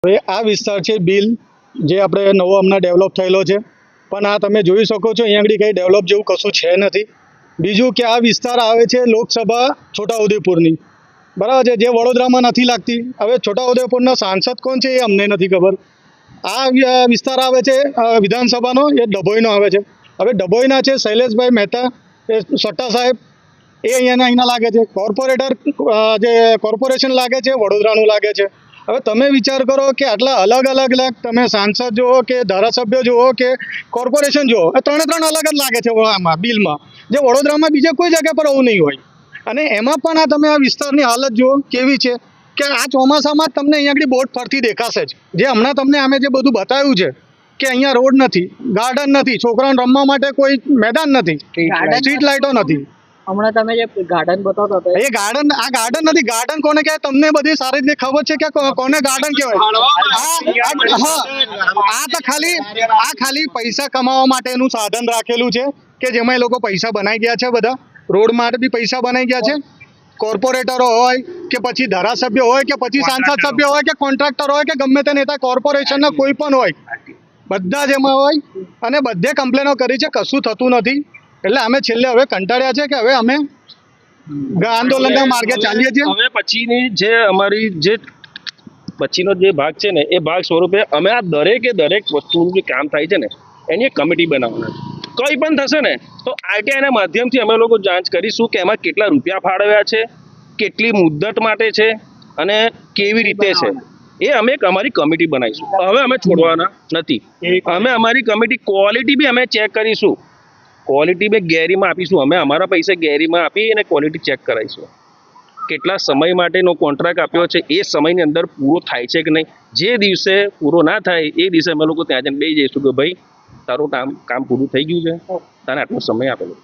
હવે આ વિસ્તાર છે બિલ, જે આપણે નવો હમણાં ડેવલપ થયેલો છે, પણ આ તમે જોઈ શકો છો અહીંયા આગળ કંઈ ડેવલપ જેવું કશું છે નથી. બીજું કે આ વિસ્તાર આવે છે લોકસભા છોટાઉદેપુરની, બરાબર છે, જે વડોદરામાં નથી લાગતી. હવે છોટાઉદેપુરના સાંસદ કોણ છે એ અમને નથી ખબર. આ વિસ્તાર આવે છે વિધાનસભાનો, એ ડભોઈનો આવે છે. હવે ડભોઈના છે શૈલેષભાઈ મહેતા, એ સટ્ટા સાહેબ, એ અહીંના લાગે છે. કોર્પોરેટર જે કોર્પોરેશન લાગે છે વડોદરાનું લાગે છે. હવે તમે વિચાર કરો કે આટલા અલગ અલગ તમે સાંસદ જુઓ કે ધારાસભ્ય જુઓ કે કોર્પોરેશન જુઓ, ત્રણે ત્રણ અલગ જ લાગે છે આમાં બિલમાં, જે વડોદરામાં બીજે કોઈ જગ્યા પર આવું નહીં હોય. અને એમાં પણ આ તમે આ વિસ્તારની હાલત જુઓ કેવી છે કે આ ચોમાસામાં જ તમને અહીંયા આગળ બોટ ફરતી દેખાશે જ. જે હમણાં તમને અમે જે બધું બતાવ્યું છે કે અહીંયા રોડ નથી, ગાર્ડન નથી, છોકરાઓને રમવા માટે કોઈ મેદાન નથી, સ્ટ્રીટ લાઇટો નથી. હમણાં તમે જે ગાર્ડન બતાવતા હતા એ ગાર્ડન, આ ગાર્ડન નથી. ગાર્ડન કોને કહેવાય તમને બધી સારી રીતે ખબર છે કે કોને ગાર્ડન કહેવાય. આ તો ખાલી પૈસા કમાવા માટેનું સાધન રાખેલું છે કે જેમાં એ લોકો પૈસા બનાવી ગયા છે. બધા રોડ માટે બી પૈસા બનાવી ગયા છે. કોર્પોરેટરો હોય કે પછી ધારાસભ્ય હોય કે પછી સાંસદ સભ્ય હોય કે કોન્ટ્રાક્ટર હોય કે ગમે તે નેતા કોર્પોરેશનના કોઈ પણ હોય, બધા જ એમાં હોય અને બધે કમ્પ્લેનો કરી છે, કશું થતું નથી. એટલે અમે છેલ્લે હવે કંટાળ્યા છે કે હવે અમે આંદોલનના માર્ગે ચાલીએ છીએ. હવે પછીની જે અમારી જે પછીનો જે ભાગ છે ને, એ ભાગ સ્વરૂપે અમે આ દરેક વસ્તુનું જે કામ થાય છે ને એની એક કમિટી બનાવવાના છે. કંઈ પણ થશે ને તો આરટીઆઈના માધ્યમથી અમે લોકો જાંચ કરીશું કે એમાં કેટલા રૂપિયા ફાળવ્યા છે, કેટલી મુદ્દત માટે છે અને કેવી રીતે છે. એ અમે એક અમારી કમિટી બનાવીશું. હવે અમે છોડવાના નથી. અમે અમારી કમિટી ક્વોલિટી બી અમે ચેક કરીશું. ક્વોલિટી બી ગેરીમાં આપીશું. અમે અમારા પૈસા ગેરીમાં આપી અને ક્વોલિટી ચેક કરાવીશું. કેટલા સમય માટેનો કોન્ટ્રાક્ટ આપ્યો છે, એ સમયની અંદર પૂરો થાય છે કે નહીં. જે દિવસે પૂરો ના થાય એ દિવસે અમે લોકો ત્યાં જઈને બેસી જઈશું કે ભાઈ તારું કામ પૂરું થઈ ગયું છે, તારે આટલો સમય આપેલો.